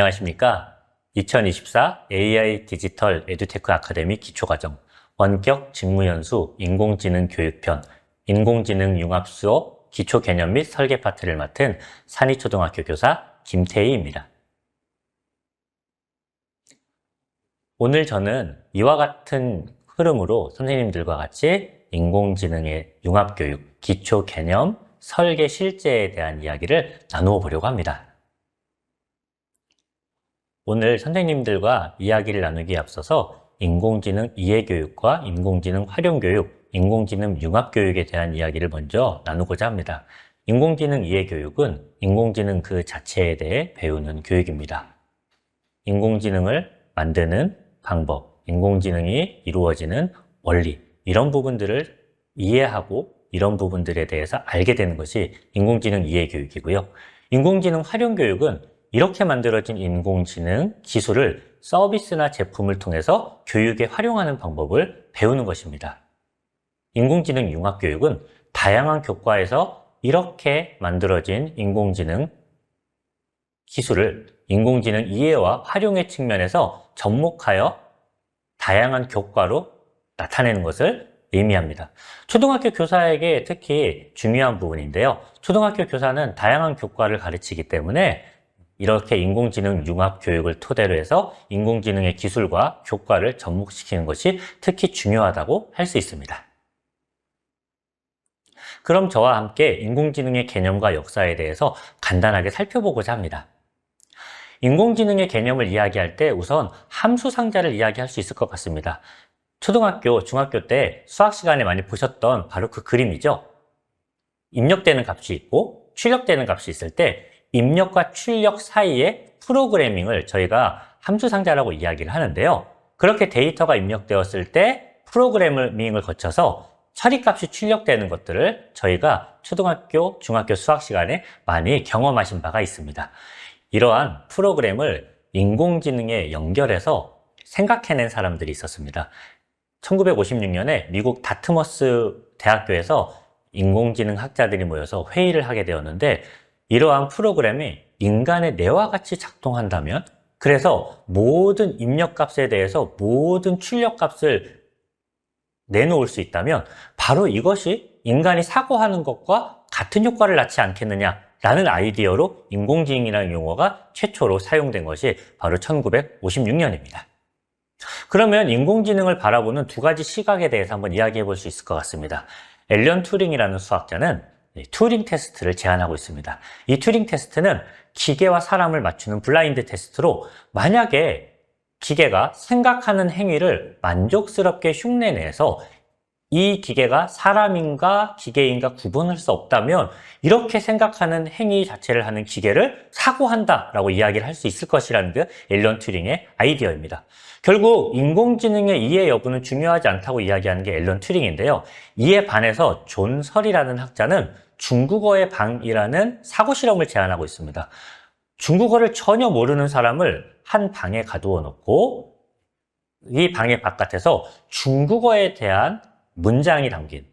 안녕하십니까? 2024 AI 디지털 에듀테크 아카데미 기초과정 원격 직무연수 인공지능 교육편 인공지능 융합수업 기초 개념 및 설계 파트를 맡은 산이초등학교 교사 김태희입니다. 오늘 저는 이와 같은 흐름으로 선생님들과 같이 인공지능의 융합교육, 기초 개념, 설계 실제에 대한 이야기를 나누어 보려고 합니다. 오늘 선생님들과 이야기를 나누기에 앞서서 인공지능 이해교육과 인공지능 활용교육, 인공지능 융합교육에 대한 이야기를 먼저 나누고자 합니다. 인공지능 이해교육은 인공지능 그 자체에 대해 배우는 교육입니다. 인공지능을 만드는 방법, 인공지능이 이루어지는 원리, 이런 부분들을 이해하고 이런 부분들에 대해서 알게 되는 것이 인공지능 이해교육이고요. 인공지능 활용교육은 이렇게 만들어진 인공지능 기술을 서비스나 제품을 통해서 교육에 활용하는 방법을 배우는 것입니다. 인공지능 융합교육은 다양한 교과에서 이렇게 만들어진 인공지능 기술을 인공지능 이해와 활용의 측면에서 접목하여 다양한 교과로 나타내는 것을 의미합니다. 초등학교 교사에게 특히 중요한 부분인데요. 초등학교 교사는 다양한 교과를 가르치기 때문에 이렇게 인공지능 융합 교육을 토대로 해서 인공지능의 기술과 교과를 접목시키는 것이 특히 중요하다고 할 수 있습니다. 그럼 저와 함께 인공지능의 개념과 역사에 대해서 간단하게 살펴보고자 합니다. 인공지능의 개념을 이야기할 때 우선 함수 상자를 이야기할 수 있을 것 같습니다. 초등학교, 중학교 때 수학 시간에 많이 보셨던 바로 그 그림이죠. 입력되는 값이 있고 출력되는 값이 있을 때 입력과 출력 사이에 프로그래밍을 저희가 함수 상자라고 이야기를 하는데요. 그렇게 데이터가 입력되었을 때 프로그래밍을 거쳐서 처리값이 출력되는 것들을 저희가 초등학교, 중학교 수학 시간에 많이 경험하신 바가 있습니다. 이러한 프로그램을 인공지능에 연결해서 생각해낸 사람들이 있었습니다. 1956년에 미국 다트머스 대학교에서 인공지능 학자들이 모여서 회의를 하게 되었는데 이러한 프로그램이 인간의 뇌와 같이 작동한다면 그래서 모든 입력값에 대해서 모든 출력값을 내놓을 수 있다면 바로 이것이 인간이 사고하는 것과 같은 효과를 낳지 않겠느냐라는 아이디어로 인공지능이라는 용어가 최초로 사용된 것이 바로 1956년입니다. 그러면 인공지능을 바라보는 두 가지 시각에 대해서 한번 이야기해 볼 수 있을 것 같습니다. 앨런 튜링이라는 수학자는 튜링 테스트를 제안하고 있습니다. 이 튜링 테스트는 기계와 사람을 맞추는 블라인드 테스트로 만약에 기계가 생각하는 행위를 만족스럽게 흉내내서 이 기계가 사람인가 기계인가 구분할 수 없다면 이렇게 생각하는 행위 자체를 하는 기계를 사고한다라고 이야기를 할 수 있을 것이라는 게 앨런 튜링의 아이디어입니다. 결국 인공지능의 이해 여부는 중요하지 않다고 이야기하는 게 앨런 튜링인데요. 이에 반해서 존 설이라는 학자는 중국어의 방이라는 사고 실험을 제안하고 있습니다. 중국어를 전혀 모르는 사람을 한 방에 가두어 놓고 이 방의 바깥에서 중국어에 대한 문장이 담긴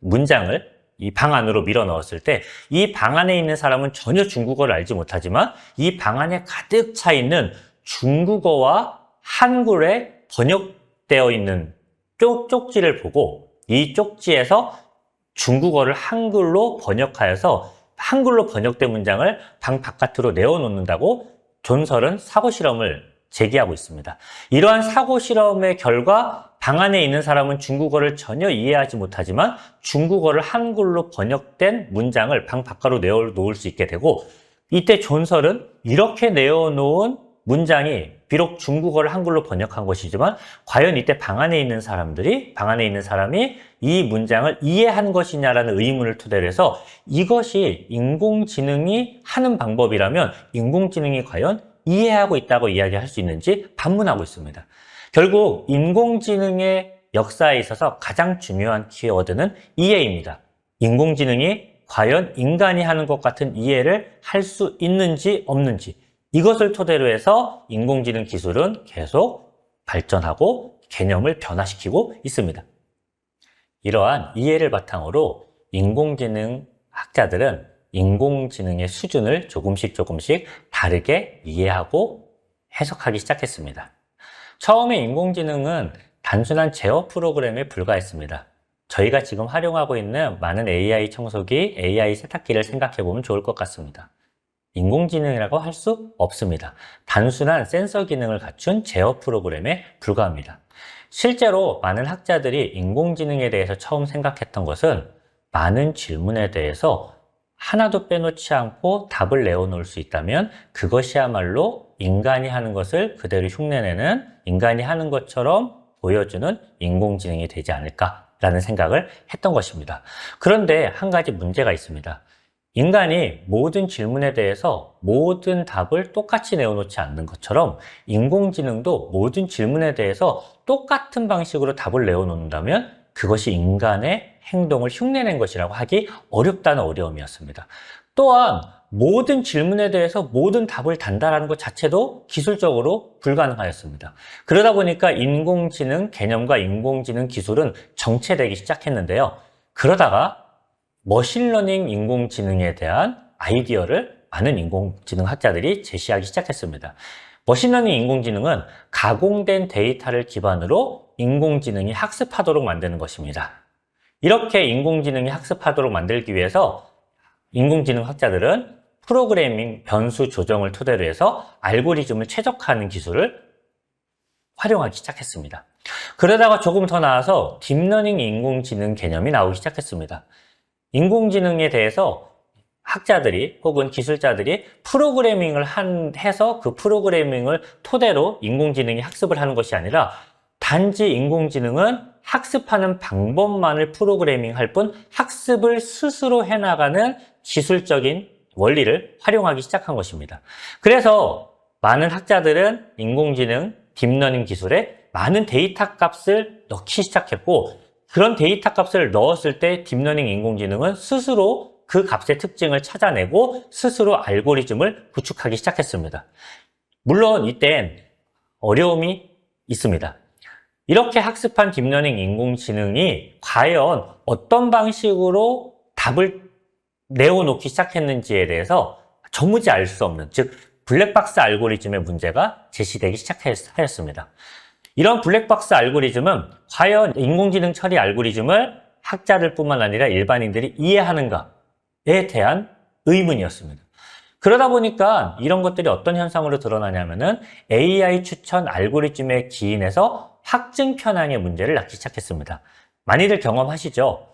문장을 이 방 안으로 밀어 넣었을 때 이 방 안에 있는 사람은 전혀 중국어를 알지 못하지만 이 방 안에 가득 차 있는 중국어와 한글에 번역되어 있는 쪽지를 보고 이 쪽지에서 중국어를 한글로 번역하여서 한글로 번역된 문장을 방 바깥으로 내어놓는다고 존설은 사고 실험을 제기하고 있습니다. 이러한 사고 실험의 결과 방 안에 있는 사람은 중국어를 전혀 이해하지 못하지만 중국어를 한글로 번역된 문장을 방 바깥으로 내어놓을 수 있게 되고 이때 존설은 이렇게 내어놓은 문장이 비록 중국어를 한글로 번역한 것이지만 과연 이때 방 안에 있는 사람이 이 문장을 이해한 것이냐라는 의문을 토대로 해서 이것이 인공지능이 하는 방법이라면 인공지능이 과연 이해하고 있다고 이야기할 수 있는지 반문하고 있습니다. 결국 인공지능의 역사에 있어서 가장 중요한 키워드는 이해입니다. 인공지능이 과연 인간이 하는 것 같은 이해를 할 수 있는지 없는지 이것을 토대로 해서 인공지능 기술은 계속 발전하고 개념을 변화시키고 있습니다. 이러한 이해를 바탕으로 인공지능 학자들은 인공지능의 수준을 조금씩 다르게 이해하고 해석하기 시작했습니다. 처음에 인공지능은 단순한 제어 프로그램에 불과했습니다. 저희가 지금 활용하고 있는 많은 AI 청소기, AI 세탁기를 생각해 보면 좋을 것 같습니다. 인공지능이라고 할 수 없습니다. 단순한 센서 기능을 갖춘 제어 프로그램에 불과합니다. 실제로 많은 학자들이 인공지능에 대해서 처음 생각했던 것은 많은 질문에 대해서 하나도 빼놓지 않고 답을 내어놓을 수 있다면 그것이야말로 인간이 하는 것을 그대로 흉내내는, 인간이 하는 것처럼 보여주는 인공지능이 되지 않을까라는 생각을 했던 것입니다. 그런데 한 가지 문제가 있습니다. 인간이 모든 질문에 대해서 모든 답을 똑같이 내어놓지 않는 것처럼 인공지능도 모든 질문에 대해서 똑같은 방식으로 답을 내어놓는다면 그것이 인간의 행동을 흉내낸 것이라고 하기 어렵다는 어려움이었습니다. 또한 모든 질문에 대해서 모든 답을 단달하는 것 자체도 기술적으로 불가능하였습니다. 그러다 보니까 인공지능 개념과 인공지능 기술은 정체되기 시작했는데요. 그러다가 머신러닝 인공지능에 대한 아이디어를 많은 인공지능 학자들이 제시하기 시작했습니다. 머신러닝 인공지능은 가공된 데이터를 기반으로 인공지능이 학습하도록 만드는 것입니다. 이렇게 인공지능이 학습하도록 만들기 위해서 인공지능 학자들은 프로그래밍 변수 조정을 토대로 해서 알고리즘을 최적화하는 기술을 활용하기 시작했습니다. 그러다가 조금 더 나아서 딥러닝 인공지능 개념이 나오기 시작했습니다. 인공지능에 대해서 학자들이 혹은 기술자들이 프로그래밍을 해서 그 프로그래밍을 토대로 인공지능이 학습을 하는 것이 아니라 단지 인공지능은 학습하는 방법만을 프로그래밍할 뿐 학습을 스스로 해나가는 기술적인 원리를 활용하기 시작한 것입니다. 그래서 많은 학자들은 인공지능, 딥러닝 기술에 많은 데이터 값을 넣기 시작했고 그런 데이터 값을 넣었을 때 딥러닝 인공지능은 스스로 그 값의 특징을 찾아내고 스스로 알고리즘을 구축하기 시작했습니다. 물론 이땐 어려움이 있습니다. 이렇게 학습한 딥러닝 인공지능이 과연 어떤 방식으로 답을 내어놓기 시작했는지에 대해서 도무지 알 수 없는, 즉 블랙박스 알고리즘의 문제가 제시되기 시작하였습니다. 이런 블랙박스 알고리즘은 과연 인공지능 처리 알고리즘을 학자들 뿐만 아니라 일반인들이 이해하는가에 대한 의문이었습니다. 그러다 보니까 이런 것들이 어떤 현상으로 드러나냐면은 AI 추천 알고리즘에 기인해서 확증 편향의 문제를 낳기 시작했습니다. 많이들 경험하시죠?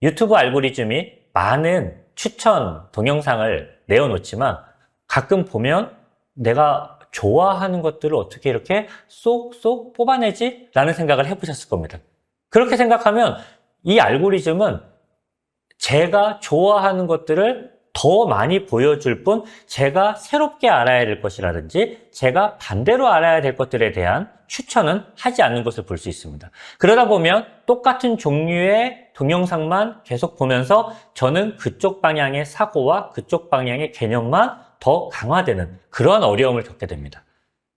유튜브 알고리즘이 많은 추천 동영상을 내어놓지만 가끔 보면 내가 좋아하는 것들을 어떻게 이렇게 쏙쏙 뽑아내지? 라는 생각을 해보셨을 겁니다. 그렇게 생각하면 이 알고리즘은 제가 좋아하는 것들을 더 많이 보여줄 뿐 제가 새롭게 알아야 될 것이라든지 제가 반대로 알아야 될 것들에 대한 추천은 하지 않는 것을 볼 수 있습니다. 그러다 보면 똑같은 종류의 동영상만 계속 보면서 저는 그쪽 방향의 사고와 그쪽 방향의 개념만 더 강화되는 그러한 어려움을 겪게 됩니다.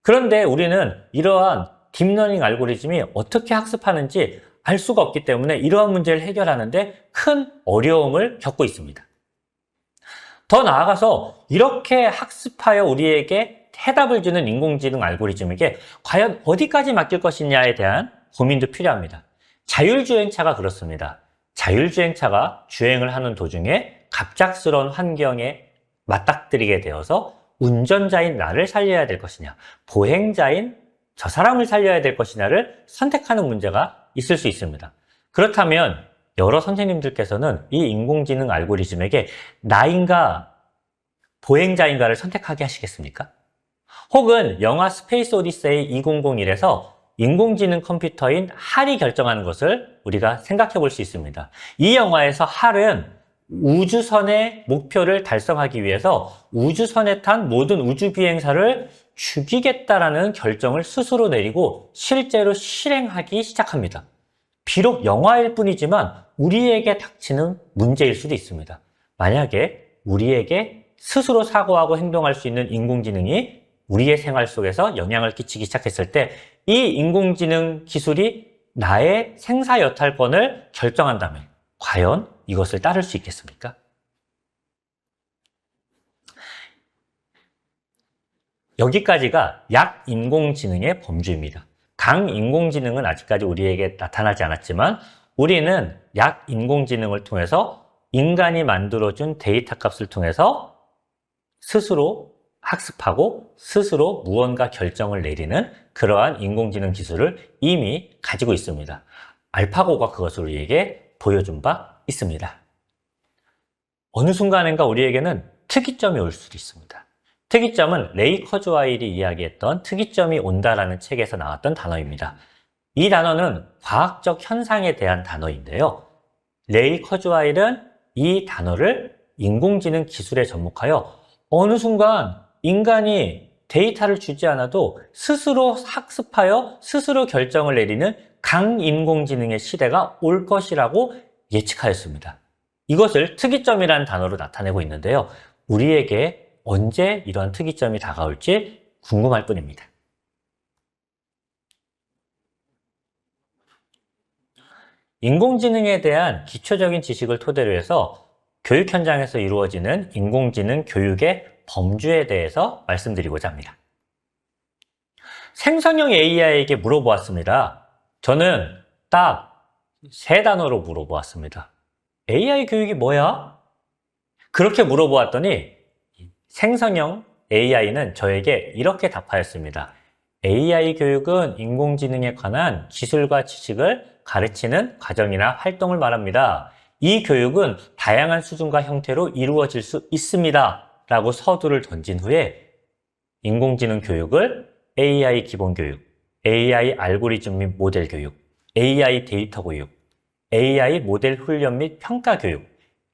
그런데 우리는 이러한 딥러닝 알고리즘이 어떻게 학습하는지 알 수가 없기 때문에 이러한 문제를 해결하는데 큰 어려움을 겪고 있습니다. 더 나아가서 이렇게 학습하여 우리에게 해답을 주는 인공지능 알고리즘에게 과연 어디까지 맡길 것이냐에 대한 고민도 필요합니다. 자율주행차가 그렇습니다. 자율주행차가 주행을 하는 도중에 갑작스러운 환경에 맞닥뜨리게 되어서 운전자인 나를 살려야 될 것이냐, 보행자인 저 사람을 살려야 될 것이냐를 선택하는 문제가 있을 수 있습니다. 그렇다면 여러 선생님들께서는 이 인공지능 알고리즘에게 나인가 보행자인가를 선택하게 하시겠습니까? 혹은 영화 스페이스 오디세이 2001에서 인공지능 컴퓨터인 할이 결정하는 것을 우리가 생각해 볼 수 있습니다. 이 영화에서 할은 우주선의 목표를 달성하기 위해서 우주선에 탄 모든 우주 비행사를 죽이겠다라는 결정을 스스로 내리고 실제로 실행하기 시작합니다. 비록 영화일 뿐이지만 우리에게 닥치는 문제일 수도 있습니다. 만약에 우리에게 스스로 사고하고 행동할 수 있는 인공지능이 우리의 생활 속에서 영향을 끼치기 시작했을 때 이 인공지능 기술이 나의 생사 여탈권을 결정한다면 과연 이것을 따를 수 있겠습니까? 여기까지가 약인공지능의 범주입니다. 강인공지능은 아직까지 우리에게 나타나지 않았지만 우리는 약인공지능을 통해서 인간이 만들어준 데이터 값을 통해서 스스로 학습하고 스스로 무언가 결정을 내리는 그러한 인공지능 기술을 이미 가지고 있습니다. 알파고가 그것을 우리에게 보여준 바 있습니다. 어느 순간인가 우리에게는 특이점이 올 수도 있습니다. 특이점은 레이 커즈와일이 이야기했던 특이점이 온다라는 책에서 나왔던 단어입니다. 이 단어는 과학적 현상에 대한 단어인데요. 레이 커즈와일은 이 단어를 인공지능 기술에 접목하여 어느 순간 인간이 데이터를 주지 않아도 스스로 학습하여 스스로 결정을 내리는 강인공지능의 시대가 올 것이라고 예측하였습니다. 이것을 특이점이라는 단어로 나타내고 있는데요. 우리에게 언제 이러한 특이점이 다가올지 궁금할 뿐입니다. 인공지능에 대한 기초적인 지식을 토대로 해서 교육 현장에서 이루어지는 인공지능 교육의 범주에 대해서 말씀드리고자 합니다. 생성형 AI에게 물어보았습니다. 저는 딱 세 단어로 물어보았습니다. AI 교육이 뭐야? 그렇게 물어보았더니 생성형 AI는 저에게 이렇게 답하였습니다. AI 교육은 인공지능에 관한 기술과 지식을 가르치는 과정이나 활동을 말합니다. 이 교육은 다양한 수준과 형태로 이루어질 수 있습니다. 라고 서두를 던진 후에 인공지능 교육을 AI 기본 교육, AI 알고리즘 및 모델 교육, AI 데이터 교육, AI 모델 훈련 및 평가 교육,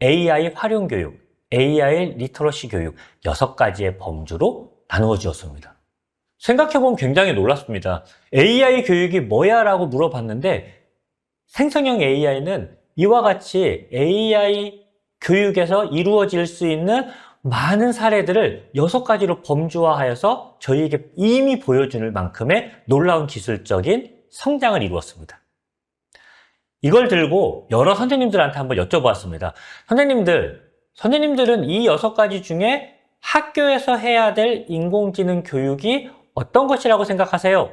AI 활용 교육, AI 리터러시 교육 6가지의 범주로 나누어 주었습니다. 생각해보면 굉장히 놀랐습니다. AI 교육이 뭐야? 라고 물어봤는데 생성형 AI는 이와 같이 AI 교육에서 이루어질 수 있는 많은 사례들을 6가지로 범주화하여서 저희에게 이미 보여주는 만큼의 놀라운 기술적인 성장을 이루었습니다. 이걸 들고 여러 선생님들한테 한번 여쭤보았습니다. 선생님들은 이 6가지 중에 학교에서 해야 될 인공지능 교육이 어떤 것이라고 생각하세요?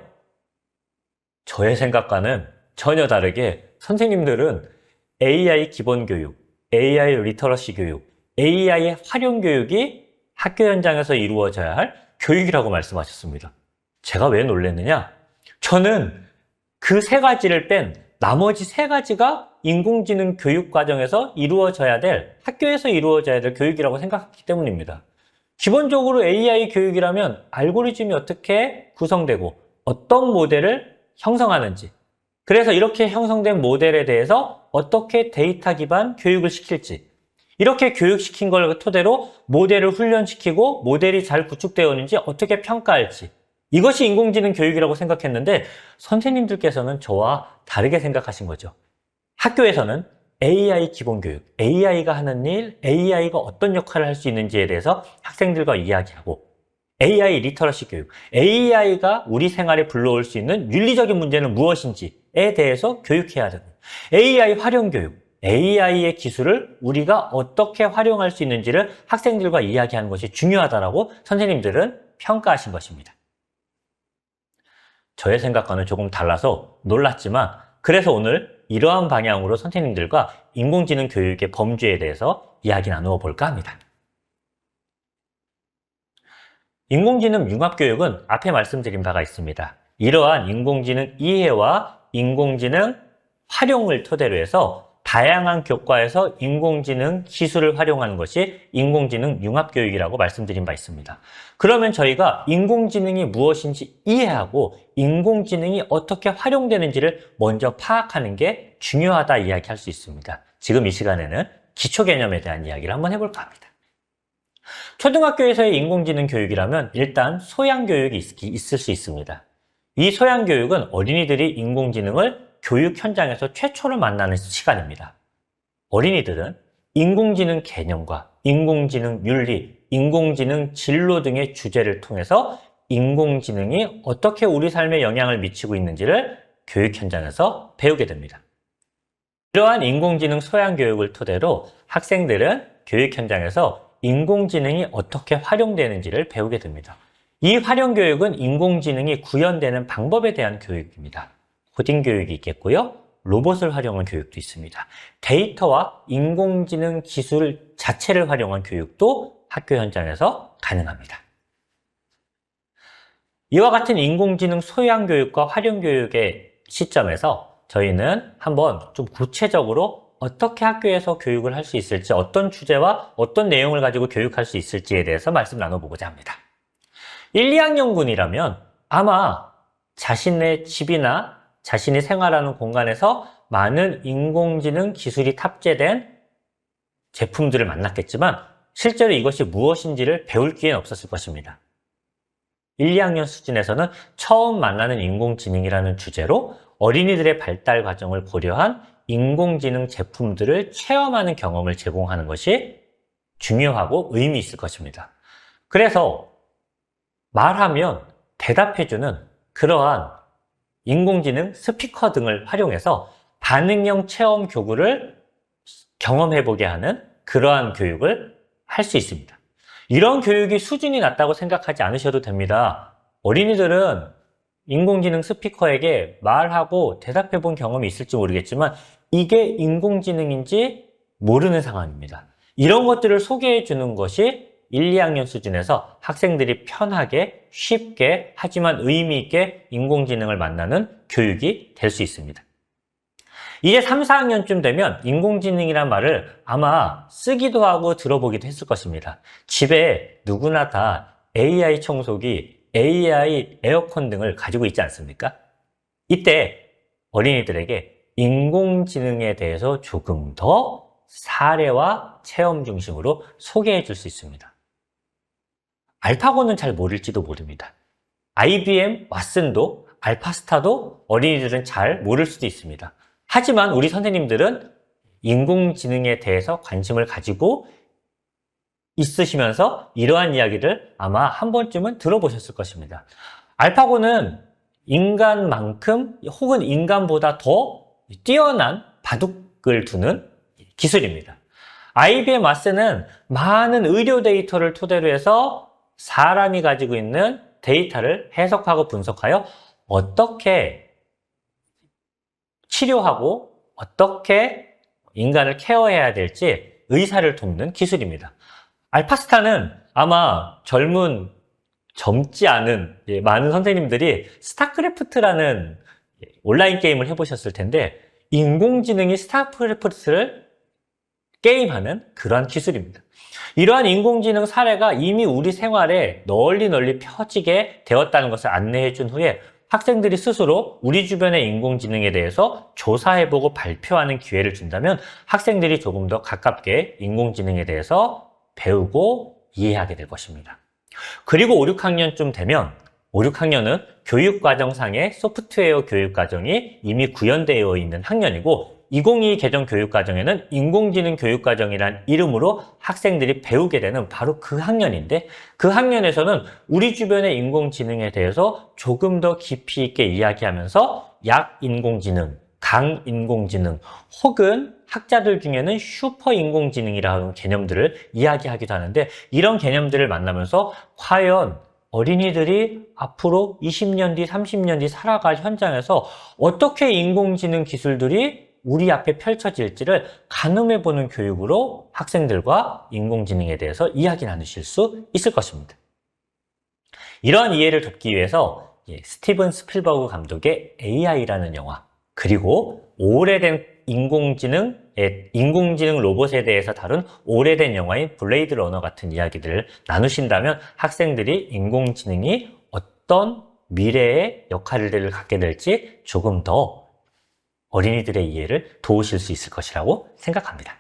저의 생각과는 전혀 다르게 선생님들은 AI 기본 교육, AI 리터러시 교육, AI 활용 교육이 학교 현장에서 이루어져야 할 교육이라고 말씀하셨습니다. 제가 왜 놀랐느냐? 저는 그 3가지를 뺀 나머지 3가지가 인공지능 교육 과정에서 이루어져야 될, 학교에서 이루어져야 될 교육이라고 생각했기 때문입니다. 기본적으로 AI 교육이라면 알고리즘이 어떻게 구성되고 어떤 모델을 형성하는지, 그래서 이렇게 형성된 모델에 대해서 어떻게 데이터 기반 교육을 시킬지, 이렇게 교육시킨 걸 토대로 모델을 훈련시키고 모델이 잘 구축되어 있는지 어떻게 평가할지, 이것이 인공지능 교육이라고 생각했는데 선생님들께서는 저와 다르게 생각하신 거죠. 학교에서는 AI 기본 교육, AI가 하는 일, AI가 어떤 역할을 할 수 있는지에 대해서 학생들과 이야기하고, AI 리터러시 교육, AI가 우리 생활에 불러올 수 있는 윤리적인 문제는 무엇인지에 대해서 교육해야 되고, AI 활용 교육, AI의 기술을 우리가 어떻게 활용할 수 있는지를 학생들과 이야기하는 것이 중요하다고 선생님들은 평가하신 것입니다. 저의 생각과는 조금 달라서 놀랐지만, 그래서 오늘 이러한 방향으로 선생님들과 인공지능 교육의 범주에 대해서 이야기 나누어 볼까 합니다. 인공지능 융합교육은 앞에 말씀드린 바가 있습니다. 이러한 인공지능 이해와 인공지능 활용을 토대로 해서 다양한 교과에서 인공지능 기술을 활용하는 것이 인공지능 융합교육이라고 말씀드린 바 있습니다. 그러면 저희가 인공지능이 무엇인지 이해하고 인공지능이 어떻게 활용되는지를 먼저 파악하는 게 중요하다 이야기할 수 있습니다. 지금 이 시간에는 기초 개념에 대한 이야기를 한번 해볼까 합니다. 초등학교에서의 인공지능 교육이라면 일단 소양교육이 있을 수 있습니다. 이 소양교육은 어린이들이 인공지능을 교육 현장에서 최초로 만나는 시간입니다. 어린이들은 인공지능 개념과 인공지능 윤리, 인공지능 진로 등의 주제를 통해서 인공지능이 어떻게 우리 삶에 영향을 미치고 있는지를 교육 현장에서 배우게 됩니다. 이러한 인공지능 소양 교육을 토대로 학생들은 교육 현장에서 인공지능이 어떻게 활용되는지를 배우게 됩니다. 이 활용 교육은 인공지능이 구현되는 방법에 대한 교육입니다. 코딩 교육이 있겠고요. 로봇을 활용한 교육도 있습니다. 데이터와 인공지능 기술 자체를 활용한 교육도 학교 현장에서 가능합니다. 이와 같은 인공지능 소양 교육과 활용 교육의 시점에서 저희는 한번 좀 구체적으로 어떻게 학교에서 교육을 할 수 있을지, 어떤 주제와 어떤 내용을 가지고 교육할 수 있을지에 대해서 말씀 나눠보고자 합니다. 1, 2학년군이라면 아마 자신의 집이나 자신이 생활하는 공간에서 많은 인공지능 기술이 탑재된 제품들을 만났겠지만 실제로 이것이 무엇인지를 배울 기회는 없었을 것입니다. 1, 2학년 수준에서는 처음 만나는 인공지능이라는 주제로 어린이들의 발달 과정을 고려한 인공지능 제품들을 체험하는 경험을 제공하는 것이 중요하고 의미 있을 것입니다. 그래서 말하면 대답해주는 그러한 인공지능 스피커 등을 활용해서 반응형 체험 교구를 경험해보게 하는 그러한 교육을 할 수 있습니다. 이런 교육이 수준이 낮다고 생각하지 않으셔도 됩니다. 어린이들은 인공지능 스피커에게 말하고 대답해본 경험이 있을지 모르겠지만 이게 인공지능인지 모르는 상황입니다. 이런 것들을 소개해주는 것이 1, 2학년 수준에서 학생들이 편하게, 쉽게, 하지만 의미 있게 인공지능을 만나는 교육이 될 수 있습니다. 이제 3, 4학년쯤 되면 인공지능이란 말을 아마 쓰기도 하고 들어보기도 했을 것입니다. 집에 누구나 다 AI 청소기, AI 에어컨 등을 가지고 있지 않습니까? 이때 어린이들에게 인공지능에 대해서 조금 더 사례와 체험 중심으로 소개해 줄 수 있습니다. 알파고는 잘 모를지도 모릅니다. IBM, 왓슨도, 알파스타도 어린이들은 잘 모를 수도 있습니다. 하지만 우리 선생님들은 인공지능에 대해서 관심을 가지고 있으시면서 이러한 이야기를 아마 한 번쯤은 들어보셨을 것입니다. 알파고는 인간만큼 혹은 인간보다 더 뛰어난 바둑을 두는 기술입니다. IBM 왓슨은 많은 의료 데이터를 토대로 해서 사람이 가지고 있는 데이터를 해석하고 분석하여 어떻게 치료하고 어떻게 인간을 케어해야 될지 의사를 돕는 기술입니다. 알파스타는 아마 젊지 않은 많은 선생님들이 스타크래프트라는 온라인 게임을 해보셨을 텐데 인공지능이 스타크래프트를 게임하는 그러한 기술입니다. 이러한 인공지능 사례가 이미 우리 생활에 널리 펴지게 되었다는 것을 안내해 준 후에 학생들이 스스로 우리 주변의 인공지능에 대해서 조사해보고 발표하는 기회를 준다면 학생들이 조금 더 가깝게 인공지능에 대해서 배우고 이해하게 될 것입니다. 그리고 5, 6학년쯤 되면 5, 6학년은 교육과정상의 소프트웨어 교육과정이 이미 구현되어 있는 학년이고 2022 개정 교육과정에는 인공지능 교육과정이란 이름으로 학생들이 배우게 되는 바로 그 학년인데 그 학년에서는 우리 주변의 인공지능에 대해서 조금 더 깊이 있게 이야기하면서 약인공지능, 강인공지능 혹은 학자들 중에는 슈퍼인공지능이라는 개념들을 이야기하기도 하는데 이런 개념들을 만나면서 과연 어린이들이 앞으로 20년 뒤, 30년 뒤 살아갈 현장에서 어떻게 인공지능 기술들이 우리 앞에 펼쳐질지를 가늠해보는 교육으로 학생들과 인공지능에 대해서 이야기 나누실 수 있을 것입니다. 이러한 이해를 돕기 위해서 스티븐 스필버그 감독의 AI라는 영화 그리고 오래된 인공지능 로봇에 대해서 다룬 오래된 영화인 블레이드 러너 같은 이야기들을 나누신다면 학생들이 인공지능이 어떤 미래의 역할들을 갖게 될지 조금 더 어린이들의 이해를 도우실 수 있을 것이라고 생각합니다.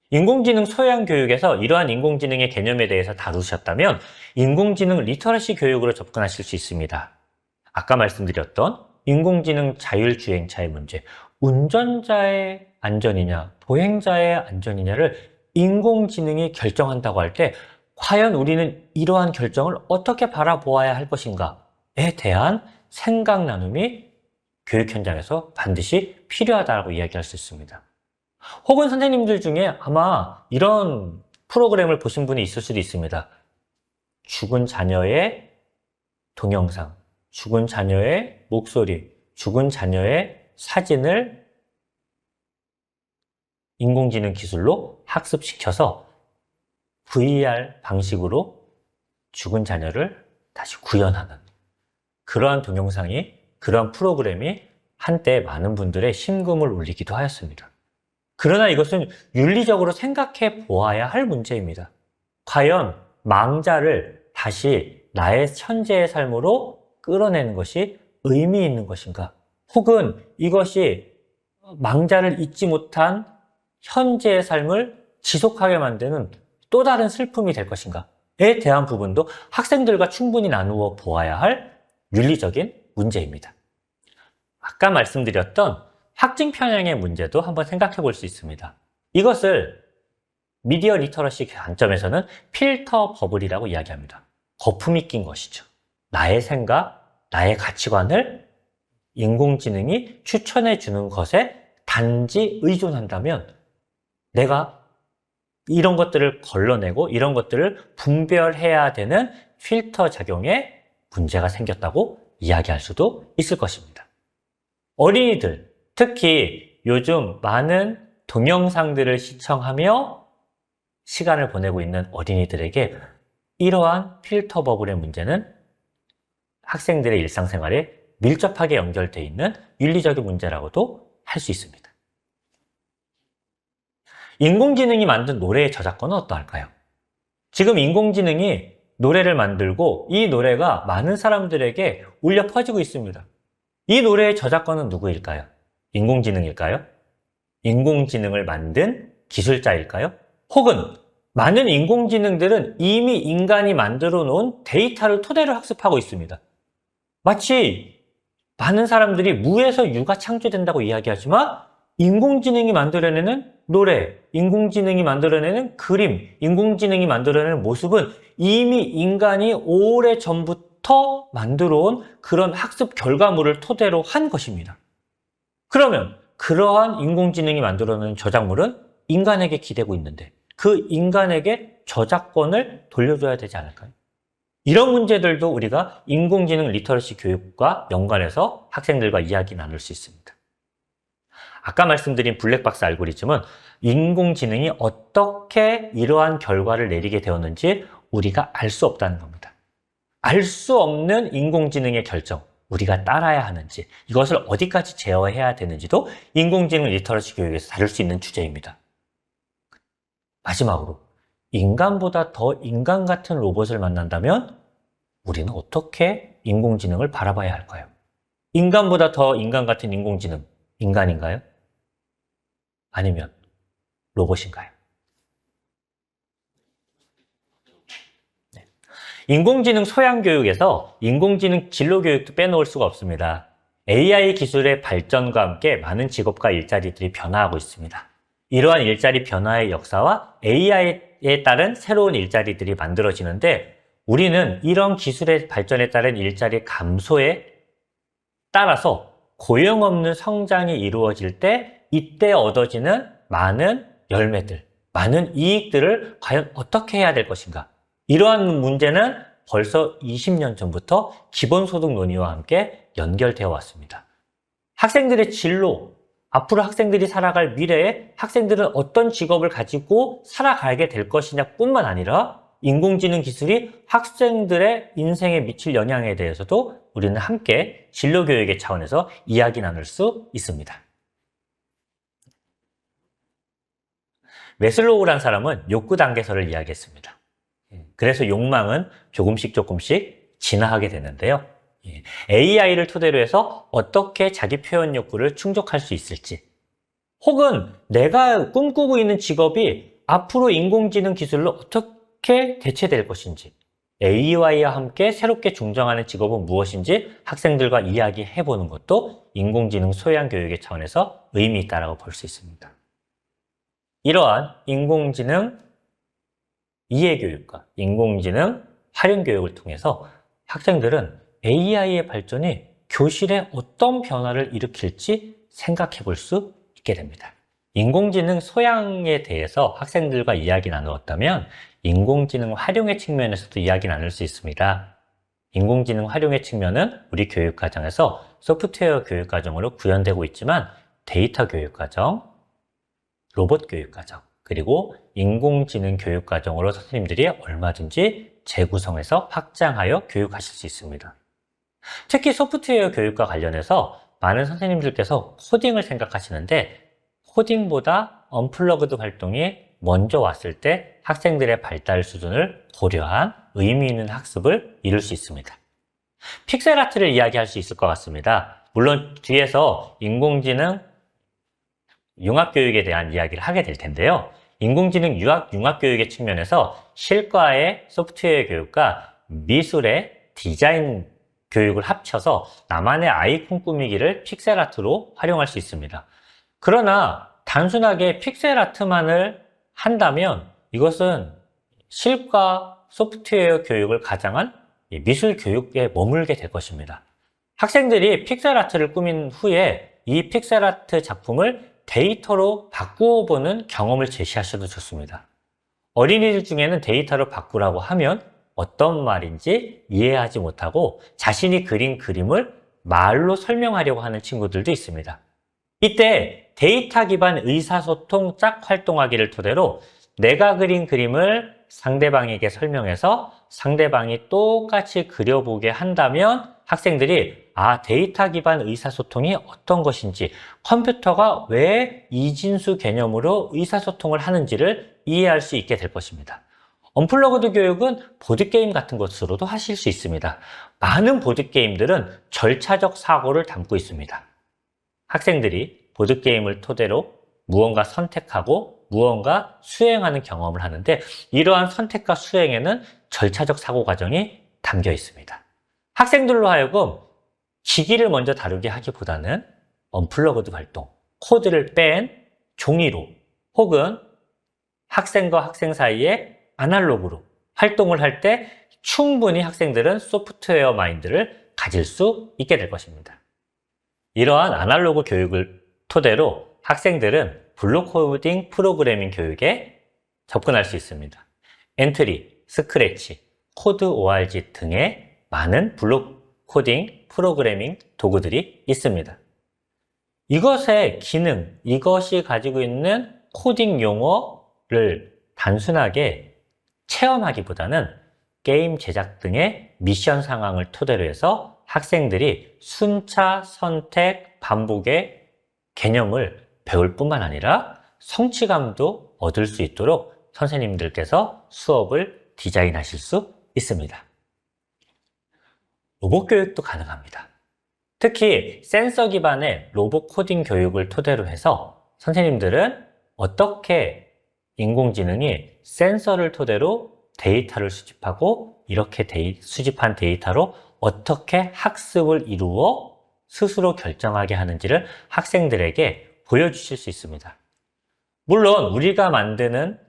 인공지능 소양 교육에서 이러한 인공지능의 개념에 대해서 다루셨다면 인공지능 리터러시 교육으로 접근하실 수 있습니다. 아까 말씀드렸던 인공지능 자율주행차의 문제, 운전자의 안전이냐, 보행자의 안전이냐를 인공지능이 결정한다고 할 때 과연 우리는 이러한 결정을 어떻게 바라보아야 할 것인가에 대한 생각 나눔이 교육 현장에서 반드시 필요하다고 이야기할 수 있습니다. 혹은 선생님들 중에 아마 이런 프로그램을 보신 분이 있을 수도 있습니다. 죽은 자녀의 동영상, 죽은 자녀의 목소리, 죽은 자녀의 사진을 인공지능 기술로 학습시켜서 VR 방식으로 죽은 자녀를 다시 구현하는 그러한 동영상이, 그러한 프로그램이 한때 많은 분들의 심금을 울리기도 하였습니다. 그러나 이것은 윤리적으로 생각해 보아야 할 문제입니다. 과연 망자를 다시 나의 현재의 삶으로 끌어내는 것이 의미 있는 것인가? 혹은 이것이 망자를 잊지 못한 현재의 삶을 지속하게 만드는 또 다른 슬픔이 될 것인가에 대한 부분도 학생들과 충분히 나누어 보아야 할 윤리적인 문제입니다. 아까 말씀드렸던 확증 편향의 문제도 한번 생각해 볼 수 있습니다. 이것을 미디어 리터러시 관점에서는 필터 버블이라고 이야기합니다. 거품이 낀 것이죠. 나의 생각, 나의 가치관을 인공지능이 추천해 주는 것에 단지 의존한다면 내가 이런 것들을 걸러내고 이런 것들을 분별해야 되는 필터 작용에 문제가 생겼다고 이야기할 수도 있을 것입니다. 어린이들, 특히 요즘 많은 동영상들을 시청하며 시간을 보내고 있는 어린이들에게 이러한 필터 버블의 문제는 학생들의 일상생활에 밀접하게 연결되어 있는 윤리적인 문제라고도 할 수 있습니다. 인공지능이 만든 노래의 저작권은 어떠할까요? 지금 인공지능이 노래를 만들고 이 노래가 많은 사람들에게 울려 퍼지고 있습니다. 이 노래의 저작권은 누구일까요? 인공지능일까요? 인공지능을 만든 기술자일까요? 혹은 많은 인공지능들은 이미 인간이 만들어 놓은 데이터를 토대로 학습하고 있습니다. 마치 많은 사람들이 무에서 유가 창조된다고 이야기하지만 인공지능이 만들어내는 노래, 인공지능이 만들어내는 그림, 인공지능이 만들어내는 모습은 이미 인간이 오래전부터 만들어온 그런 학습 결과물을 토대로 한 것입니다. 그러면 그러한 인공지능이 만들어내는 저작물은 인간에게 기대고 있는데 그 인간에게 저작권을 돌려줘야 되지 않을까요? 이런 문제들도 우리가 인공지능 리터러시 교육과 연관해서 학생들과 이야기 나눌 수 있습니다. 아까 말씀드린 블랙박스 알고리즘은 인공지능이 어떻게 이러한 결과를 내리게 되었는지 우리가 알 수 없다는 겁니다. 알 수 없는 인공지능의 결정, 우리가 따라야 하는지, 이것을 어디까지 제어해야 되는지도 인공지능 리터러시 교육에서 다룰 수 있는 주제입니다. 마지막으로 인간보다 더 인간 같은 로봇을 만난다면 우리는 어떻게 인공지능을 바라봐야 할까요? 인간보다 더 인간 같은 인공지능, 인간인가요? 아니면 로봇인가요? 네. 인공지능 소양 교육에서 인공지능 진로 교육도 빼놓을 수가 없습니다. AI 기술의 발전과 함께 많은 직업과 일자리들이 변화하고 있습니다. 이러한 일자리 변화의 역사와 AI에 따른 새로운 일자리들이 만들어지는데 우리는 이런 기술의 발전에 따른 일자리 감소에 따라서 고용 없는 성장이 이루어질 때 이때 얻어지는 많은 열매들, 많은 이익들을 과연 어떻게 해야 될 것인가? 이러한 문제는 벌써 20년 전부터 기본소득 논의와 함께 연결되어 왔습니다. 학생들의 진로, 앞으로 학생들이 살아갈 미래에 학생들은 어떤 직업을 가지고 살아가게 될 것이냐 뿐만 아니라 인공지능 기술이 학생들의 인생에 미칠 영향에 대해서도 우리는 함께 진로교육의 차원에서 이야기 나눌 수 있습니다. 매슬로우란 사람은 욕구 단계설을 이야기했습니다. 그래서 욕망은 조금씩 진화하게 되는데요. AI를 토대로 해서 어떻게 자기 표현 욕구를 충족할 수 있을지, 혹은 내가 꿈꾸고 있는 직업이 앞으로 인공지능 기술로 어떻게 대체될 것인지, AI와 함께 새롭게 중정하는 직업은 무엇인지 학생들과 이야기해보는 것도 인공지능 소양 교육의 차원에서 의미 있다고 볼 수 있습니다. 이러한 인공지능 이해교육과 인공지능 활용교육을 통해서 학생들은 AI의 발전이 교실에 어떤 변화를 일으킬지 생각해 볼 수 있게 됩니다. 인공지능 소양에 대해서 학생들과 이야기 나누었다면 인공지능 활용의 측면에서도 이야기 나눌 수 있습니다. 인공지능 활용의 측면은 우리 교육과정에서 소프트웨어 교육과정으로 구현되고 있지만 데이터 교육과정, 로봇 교육과정, 그리고 인공지능 교육과정으로 선생님들이 얼마든지 재구성해서 확장하여 교육하실 수 있습니다. 특히 소프트웨어 교육과 관련해서 많은 선생님들께서 코딩을 생각하시는데 코딩보다 언플러그드 활동이 먼저 왔을 때 학생들의 발달 수준을 고려한 의미 있는 학습을 이룰 수 있습니다. 픽셀 아트를 이야기할 수 있을 것 같습니다. 물론 뒤에서 인공지능 융합교육에 대한 이야기를 하게 될 텐데요. 인공지능 융합교육의 측면에서 실과의 소프트웨어 교육과 미술의 디자인 교육을 합쳐서 나만의 아이콘 꾸미기를 픽셀 아트로 활용할 수 있습니다. 그러나 단순하게 픽셀 아트만을 한다면 이것은 실과 소프트웨어 교육을 가장한 미술 교육에 머물게 될 것입니다. 학생들이 픽셀 아트를 꾸민 후에 이 픽셀 아트 작품을 데이터로 바꾸어 보는 경험을 제시하셔도 좋습니다. 어린이들 중에는 데이터로 바꾸라고 하면 어떤 말인지 이해하지 못하고 자신이 그린 그림을 말로 설명하려고 하는 친구들도 있습니다. 이때 데이터 기반 의사소통 짝 활동하기를 토대로 내가 그린 그림을 상대방에게 설명해서 상대방이 똑같이 그려보게 한다면 학생들이 데이터 기반 의사소통이 어떤 것인지, 컴퓨터가 왜 이진수 개념으로 의사소통을 하는지를 이해할 수 있게 될 것입니다. 언플러그드 교육은 보드게임 같은 것으로도 하실 수 있습니다. 많은 보드게임들은 절차적 사고를 담고 있습니다. 학생들이 보드게임을 토대로 무언가 선택하고 무언가 수행하는 경험을 하는데 이러한 선택과 수행에는 절차적 사고 과정이 담겨 있습니다. 학생들로 하여금 기기를 먼저 다루게 하기보다는 언플러그드 활동, 코드를 뺀 종이로 혹은 학생과 학생 사이에 아날로그로 활동을 할 때 충분히 학생들은 소프트웨어 마인드를 가질 수 있게 될 것입니다. 이러한 아날로그 교육을 토대로 학생들은 블록 코딩 프로그래밍 교육에 접근할 수 있습니다. 엔트리, 스크래치, 코드 ORG 등의 많은 블록 코딩 프로그래밍 도구들이 있습니다. 이것의 기능, 이것이 가지고 있는 코딩 용어를 단순하게 체험하기보다는 게임 제작 등의 미션 상황을 토대로 해서 학생들이 순차, 선택, 반복의 개념을 배울 뿐만 아니라 성취감도 얻을 수 있도록 선생님들께서 수업을 디자인하실 수 있습니다. 로봇 교육도 가능합니다. 특히 센서 기반의 로봇 코딩 교육을 토대로 해서 선생님들은 어떻게 인공지능이 센서를 토대로 데이터를 수집하고 이렇게 수집한 데이터로 어떻게 학습을 이루어 스스로 결정하게 하는지를 학생들에게 보여주실 수 있습니다. 물론 우리가 만드는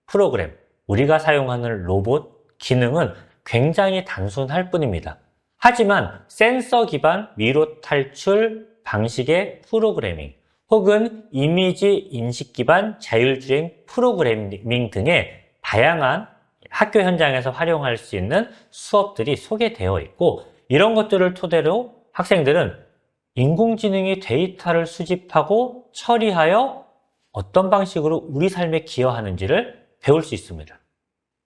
프로그램, 우리가 사용하는 로봇 기능은 굉장히 단순할 뿐입니다. 하지만 센서 기반 미로 탈출 방식의 프로그래밍 혹은 이미지 인식 기반 자율주행 프로그래밍 등의 다양한 학교 현장에서 활용할 수 있는 수업들이 소개되어 있고 이런 것들을 토대로 학생들은 인공지능이 데이터를 수집하고 처리하여 어떤 방식으로 우리 삶에 기여하는지를 배울 수 있습니다.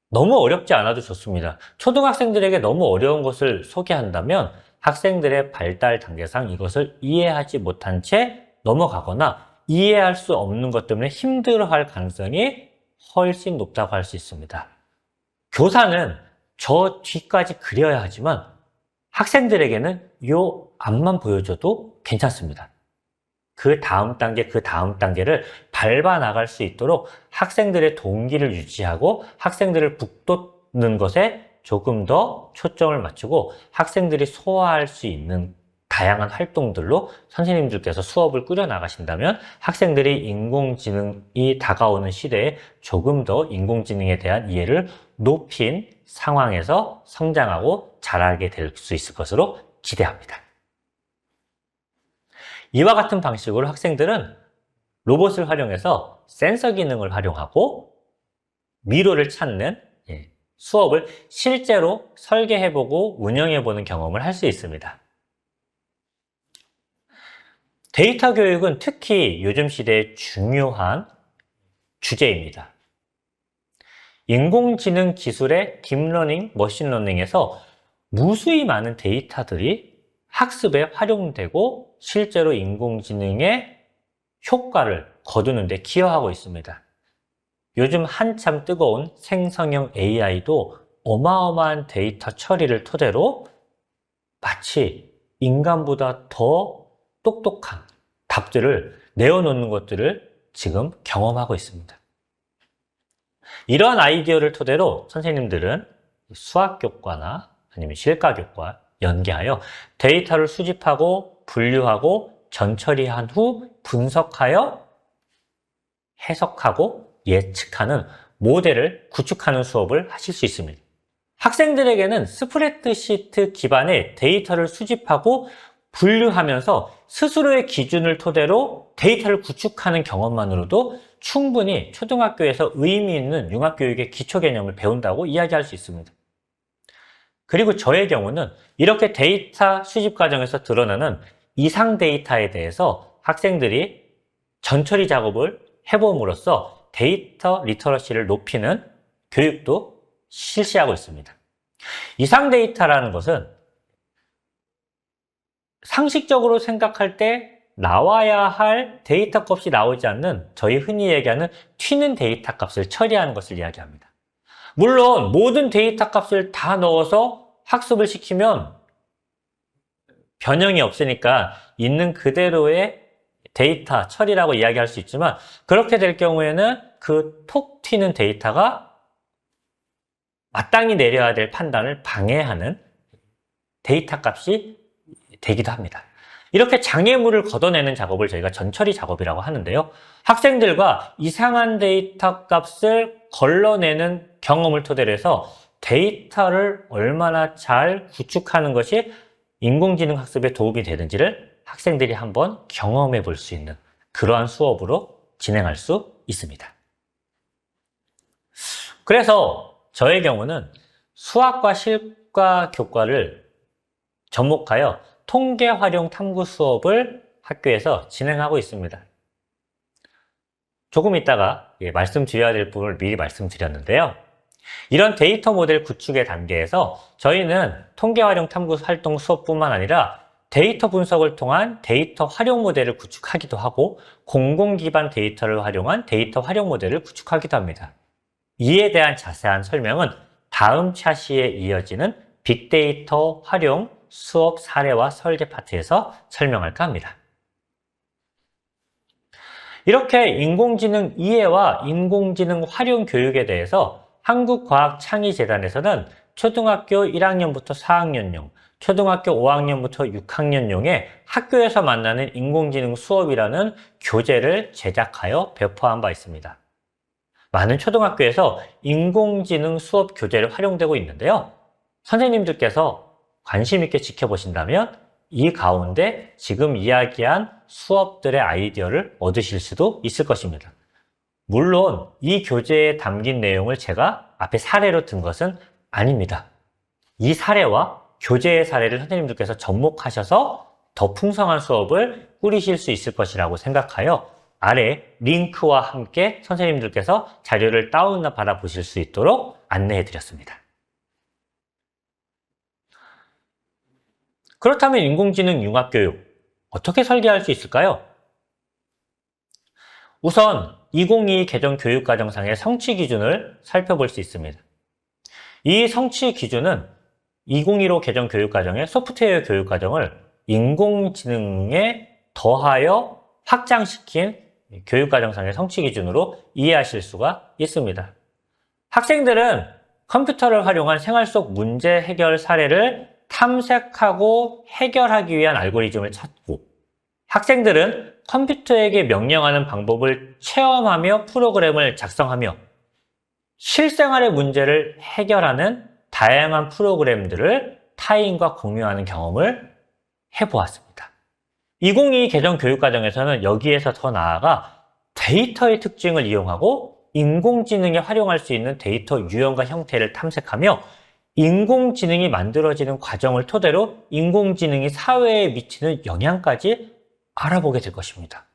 너무 어렵지 않아도 좋습니다. 초등학생들에게 너무 어려운 것을 소개한다면 학생들의 발달 단계상 이것을 이해하지 못한 채 넘어가거나 이해할 수 없는 것 때문에 힘들어할 가능성이 훨씬 높다고 할 수 있습니다. 교사는 저 뒤까지 그려야 하지만 학생들에게는 이 앞만 보여줘도 괜찮습니다. 그 다음 단계를 밟아 나갈 수 있도록 학생들의 동기를 유지하고 학생들을 북돋는 것에 조금 더 초점을 맞추고 학생들이 소화할 수 있는 다양한 활동들로 선생님들께서 수업을 꾸려 나가신다면 학생들이 인공지능이 다가오는 시대에 조금 더 인공지능에 대한 이해를 높인 상황에서 성장하고 자라게 될 수 있을 것으로 기대합니다. 이와 같은 방식으로 학생들은 로봇을 활용해서 센서 기능을 활용하고 미로를 찾는 수업을 실제로 설계해보고 운영해보는 경험을 할 수 있습니다. 데이터 교육은 특히 요즘 시대의 중요한 주제입니다. 인공지능 기술의 딥러닝, 머신러닝에서 무수히 많은 데이터들이 학습에 활용되고 실제로 인공지능의 효과를 거두는 데 기여하고 있습니다. 요즘 한참 뜨거운 생성형 AI도 어마어마한 데이터 처리를 토대로 마치 인간보다 더 똑똑한 답들을 내어놓는 것들을 지금 경험하고 있습니다. 이러한 아이디어를 토대로 선생님들은 수학교과나 아니면 실가교과 연계하여 데이터를 수집하고 분류하고 전처리한 후 분석하여 해석하고 예측하는 모델을 구축하는 수업을 하실 수 있습니다. 학생들에게는 스프레드시트 기반의 데이터를 수집하고 분류하면서 스스로의 기준을 토대로 데이터를 구축하는 경험만으로도 충분히 초등학교에서 의미 있는 융합교육의 기초 개념을 배운다고 이야기할 수 있습니다. 그리고 저의 경우는 이렇게 데이터 수집 과정에서 드러나는 이상 데이터에 대해서 학생들이 전처리 작업을 해봄으로써 데이터 리터러시를 높이는 교육도 실시하고 있습니다. 이상 데이터라는 것은 상식적으로 생각할 때 나와야 할 데이터 값이 나오지 않는 저희 흔히 얘기하는 튀는 데이터 값을 처리하는 것을 이야기합니다. 물론 모든 데이터 값을 다 넣어서 학습을 시키면 변형이 없으니까 있는 그대로의 데이터 처리라고 이야기할 수 있지만 그렇게 될 경우에는 그 톡 튀는 데이터가 마땅히 내려야 될 판단을 방해하는 데이터 값이 되기도 합니다. 이렇게 장애물을 걷어내는 작업을 저희가 전처리 작업이라고 하는데요. 학생들과 이상한 데이터 값을 걸러내는 경험을 토대로 해서 데이터를 얼마나 잘 구축하는 것이 인공지능 학습에 도움이 되는지를 학생들이 한번 경험해 볼 수 있는 그러한 수업으로 진행할 수 있습니다. 그래서 저의 경우는 수학과 실과 교과를 접목하여 통계 활용 탐구 수업을 학교에서 진행하고 있습니다. 조금 있다가 말씀드려야 될 부분을 미리 말씀드렸는데요. 이런 데이터 모델 구축의 단계에서 저희는 통계 활용 탐구 활동 수업뿐만 아니라 데이터 분석을 통한 데이터 활용 모델을 구축하기도 하고 공공 기반 데이터를 활용한 데이터 활용 모델을 구축하기도 합니다. 이에 대한 자세한 설명은 다음 차시에 이어지는 빅데이터 활용 수업 사례와 설계 파트에서 설명할까 합니다. 이렇게 인공지능 이해와 인공지능 활용 교육에 대해서 한국과학창의재단에서는 초등학교 1학년부터 4학년용, 초등학교 5학년부터 6학년용의 학교에서 만나는 인공지능 수업이라는 교재를 제작하여 배포한 바 있습니다. 많은 초등학교에서 인공지능 수업 교재를 활용되고 있는데요. 선생님들께서 관심 있게 지켜보신다면 이 가운데 지금 이야기한 수업들의 아이디어를 얻으실 수도 있을 것입니다. 물론 이 교재에 담긴 내용을 제가 앞에 사례로 든 것은 아닙니다. 이 사례와 교재의 사례를 선생님들께서 접목하셔서 더 풍성한 수업을 꾸리실 수 있을 것이라고 생각하여 아래 링크와 함께 선생님들께서 자료를 다운받아 보실 수 있도록 안내해 드렸습니다. 그렇다면 인공지능 융합교육 어떻게 설계할 수 있을까요? 우선 2022 개정 교육과정상의 성취 기준을 살펴볼 수 있습니다. 이 성취 기준은 2015 개정 교육과정의 소프트웨어 교육과정을 인공지능에 더하여 확장시킨 교육과정상의 성취 기준으로 이해하실 수가 있습니다. 학생들은 컴퓨터를 활용한 생활 속 문제 해결 사례를 탐색하고 해결하기 위한 알고리즘을 찾고 학생들은 컴퓨터에게 명령하는 방법을 체험하며 프로그램을 작성하며 실생활의 문제를 해결하는 다양한 프로그램들을 타인과 공유하는 경험을 해보았습니다. 2022 개정 교육과정에서는 여기에서 더 나아가 데이터의 특징을 이용하고 인공지능에 활용할 수 있는 데이터 유형과 형태를 탐색하며 인공지능이 만들어지는 과정을 토대로 인공지능이 사회에 미치는 영향까지 알아보게 될 것입니다.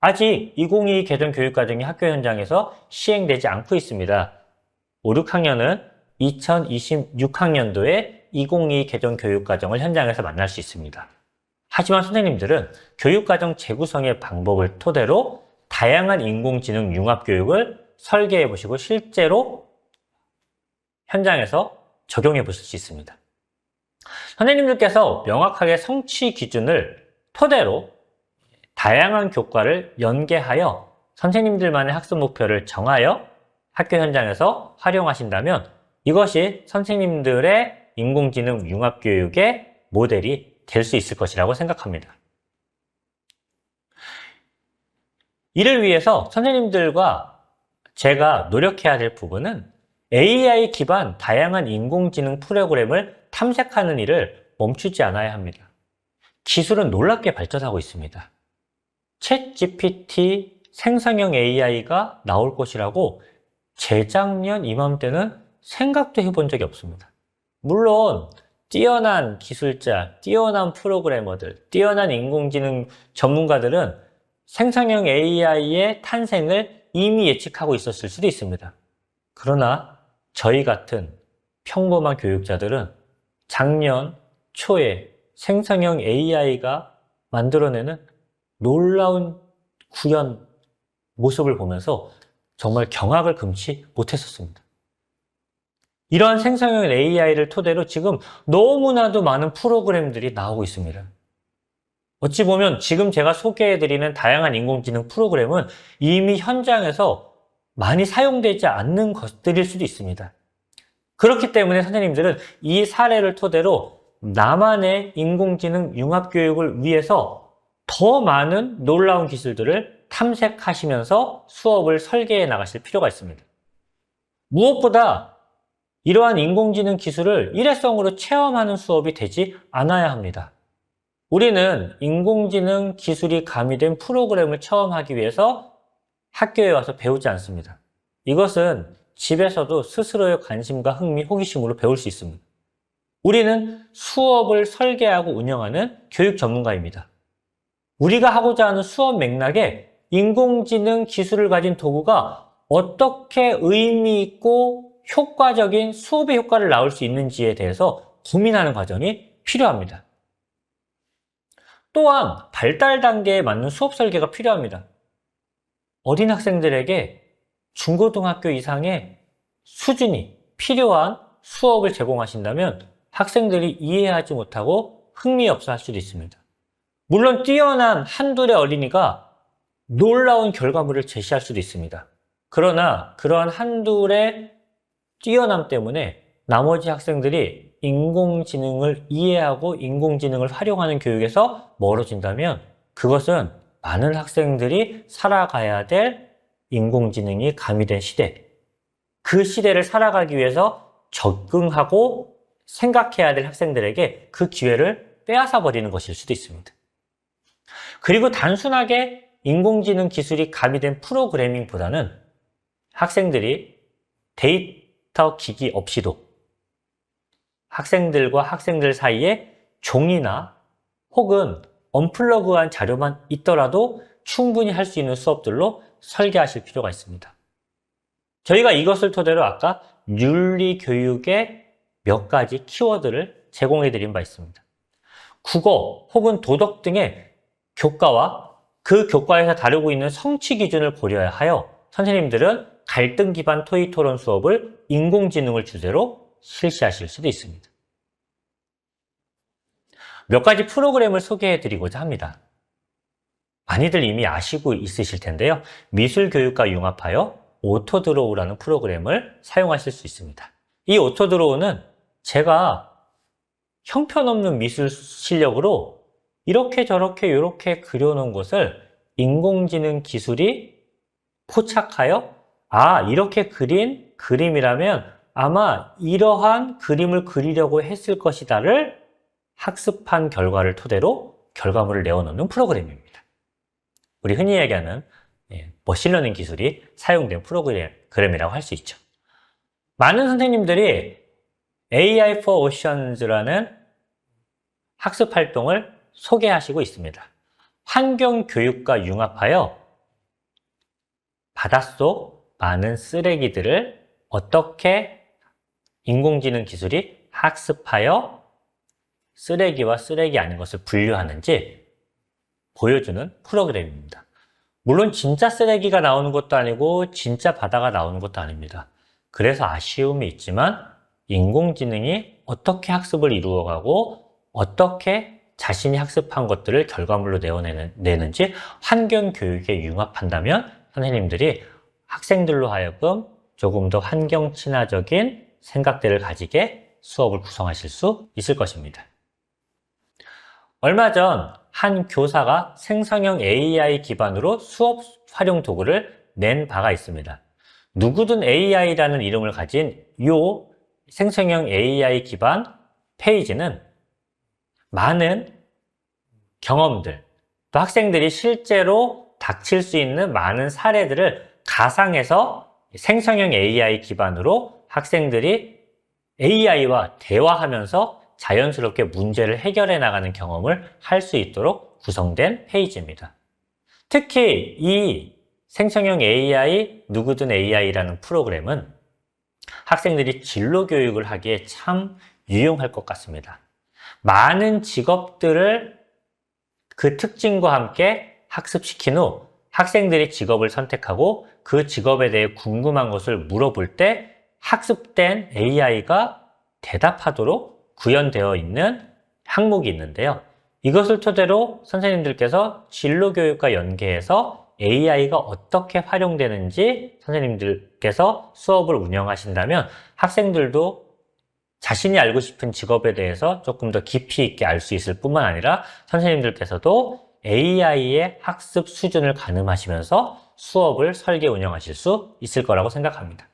아직 2022 개정 교육과정이 학교 현장에서 시행되지 않고 있습니다. 5, 6학년은 2026학년도에 2022 개정 교육과정을 현장에서 만날 수 있습니다. 하지만 선생님들은 교육과정 재구성의 방법을 토대로 다양한 인공지능 융합교육을 설계해 보시고 실제로 현장에서 적용해 보실 수 있습니다. 선생님들께서 명확하게 성취 기준을 토대로 다양한 교과를 연계하여 선생님들만의 학습 목표를 정하여 학교 현장에서 활용하신다면 이것이 선생님들의 인공지능 융합교육의 모델이 될 수 있을 것이라고 생각합니다. 이를 위해서 선생님들과 제가 노력해야 될 부분은 AI 기반 다양한 인공지능 프로그램을 탐색하는 일을 멈추지 않아야 합니다. 기술은 놀랍게 발전하고 있습니다. 챗GPT 생성형 AI가 나올 것이라고 재작년 이맘때는 생각도 해본 적이 없습니다. 물론 뛰어난 기술자, 뛰어난 프로그래머들, 뛰어난 인공지능 전문가들은 생성형 AI의 탄생을 이미 예측하고 있었을 수도 있습니다. 그러나 저희 같은 평범한 교육자들은 작년 초에 생성형 AI가 만들어내는 놀라운 구현 모습을 보면서 정말 경악을 금치 못했었습니다. 이러한 생성형 AI를 토대로 지금 너무나도 많은 프로그램들이 나오고 있습니다. 어찌 보면 지금 제가 소개해드리는 다양한 인공지능 프로그램은 이미 현장에서 많이 사용되지 않는 것들일 수도 있습니다. 그렇기 때문에 선생님들은 이 사례를 토대로 나만의 인공지능 융합교육을 위해서 더 많은 놀라운 기술들을 탐색하시면서 수업을 설계해 나가실 필요가 있습니다. 무엇보다 이러한 인공지능 기술을 일회성으로 체험하는 수업이 되지 않아야 합니다. 우리는 인공지능 기술이 가미된 프로그램을 체험하기 위해서 학교에 와서 배우지 않습니다. 이것은 집에서도 스스로의 관심과 흥미, 호기심으로 배울 수 있습니다. 우리는 수업을 설계하고 운영하는 교육 전문가입니다. 우리가 하고자 하는 수업 맥락에 인공지능 기술을 가진 도구가 어떻게 의미 있고 효과적인 수업의 효과를 낳을 수 있는지에 대해서 고민하는 과정이 필요합니다. 또한 발달 단계에 맞는 수업 설계가 필요합니다. 어린 학생들에게 중고등학교 이상의 수준이 필요한 수업을 제공하신다면 학생들이 이해하지 못하고 흥미 없어 할 수도 있습니다. 물론 뛰어난 한둘의 어린이가 놀라운 결과물을 제시할 수도 있습니다. 그러나 그러한 한둘의 뛰어남 때문에 나머지 학생들이 인공지능을 이해하고 인공지능을 활용하는 교육에서 멀어진다면 그것은 많은 학생들이 살아가야 될 인공지능이 가미된 시대, 그 시대를 살아가기 위해서 적응하고 생각해야 될 학생들에게 그 기회를 빼앗아 버리는 것일 수도 있습니다. 그리고 단순하게 인공지능 기술이 가미된 프로그래밍보다는 학생들이 데이터 기기 없이도 학생들과 학생들 사이에 종이나 혹은 언플러그한 자료만 있더라도 충분히 할 수 있는 수업들로 설계하실 필요가 있습니다. 저희가 이것을 토대로 아까 윤리교육의 몇 가지 키워드를 제공해 드린 바 있습니다. 국어 혹은 도덕 등의 교과와 그 교과에서 다루고 있는 성취 기준을 고려하여 선생님들은 갈등 기반 토의 토론 수업을 인공지능을 주제로 실시하실 수도 있습니다. 몇 가지 프로그램을 소개해 드리고자 합니다. 많이들 이미 아시고 있으실 텐데요. 미술교육과 융합하여 오토드로우라는 프로그램을 사용하실 수 있습니다. 이 오토드로우는 제가 형편없는 미술 실력으로 이렇게 저렇게 이렇게 그려놓은 것을 인공지능 기술이 포착하여 이렇게 그린 그림이라면 아마 이러한 그림을 그리려고 했을 것이다를 학습한 결과를 토대로 결과물을 내어놓는 프로그램입니다. 우리 흔히 얘기하는 머신러닝 기술이 사용된 프로그램이라고 할 수 있죠. 많은 선생님들이 AI for Oceans라는 학습 활동을 소개하시고 있습니다. 환경 교육과 융합하여 바닷속 많은 쓰레기들을 어떻게 인공지능 기술이 학습하여 쓰레기와 쓰레기 아닌 것을 분류하는지 보여주는 프로그램입니다. 물론 진짜 쓰레기가 나오는 것도 아니고 진짜 바다가 나오는 것도 아닙니다. 그래서 아쉬움이 있지만 인공지능이 어떻게 학습을 이루어가고 어떻게 자신이 학습한 것들을 결과물로 내는지 환경 교육에 융합한다면 선생님들이 학생들로 하여금 조금 더 환경 친화적인 생각들을 가지게 수업을 구성하실 수 있을 것입니다. 얼마 전 한 교사가 생성형 AI 기반으로 수업 활용 도구를 낸 바가 있습니다. 누구든 AI라는 이름을 가진 이 생성형 AI 기반 페이지는 많은 경험들, 또 학생들이 실제로 닥칠 수 있는 많은 사례들을 가상해서 생성형 AI 기반으로 학생들이 AI와 대화하면서 자연스럽게 문제를 해결해 나가는 경험을 할 수 있도록 구성된 페이지입니다. 특히 이 생성형 AI, 누구든 AI라는 프로그램은 학생들이 진로 교육을 하기에 참 유용할 것 같습니다. 많은 직업들을 그 특징과 함께 학습시킨 후 학생들이 직업을 선택하고 그 직업에 대해 궁금한 것을 물어볼 때 학습된 AI가 대답하도록 구현되어 있는 항목이 있는데요. 이것을 토대로 선생님들께서 진로 교육과 연계해서 AI가 어떻게 활용되는지 선생님들께서 수업을 운영하신다면 학생들도 자신이 알고 싶은 직업에 대해서 조금 더 깊이 있게 알 수 있을 뿐만 아니라 선생님들께서도 AI의 학습 수준을 가늠하시면서 수업을 설계 운영하실 수 있을 거라고 생각합니다.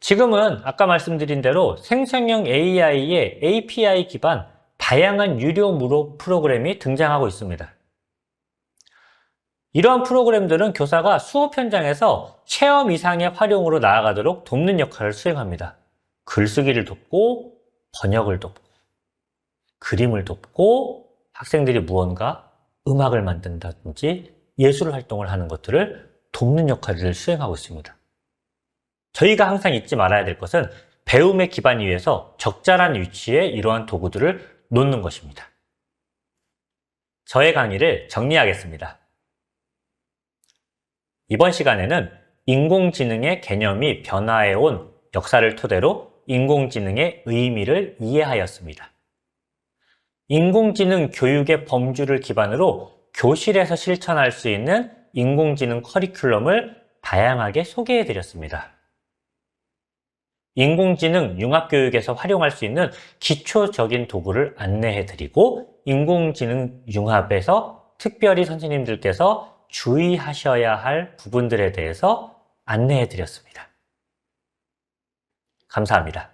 지금은 아까 말씀드린 대로 생성형 AI의 API 기반 다양한 유료 무료 프로그램이 등장하고 있습니다. 이러한 프로그램들은 교사가 수업 현장에서 체험 이상의 활용으로 나아가도록 돕는 역할을 수행합니다. 글쓰기를 돕고 번역을 돕고 그림을 돕고 학생들이 무언가 음악을 만든다든지 예술 활동을 하는 것들을 돕는 역할을 수행하고 있습니다. 저희가 항상 잊지 말아야 될 것은 배움의 기반 위에서 적절한 위치에 이러한 도구들을 놓는 것입니다. 저의 강의를 정리하겠습니다. 이번 시간에는 인공지능의 개념이 변화해온 역사를 토대로 인공지능의 의미를 이해하였습니다. 인공지능 교육의 범주를 기반으로 교실에서 실천할 수 있는 인공지능 커리큘럼을 다양하게 소개해드렸습니다. 인공지능 융합교육에서 활용할 수 있는 기초적인 도구를 안내해드리고 인공지능 융합에서 특별히 선생님들께서 주의하셔야 할 부분들에 대해서 안내해드렸습니다. 감사합니다.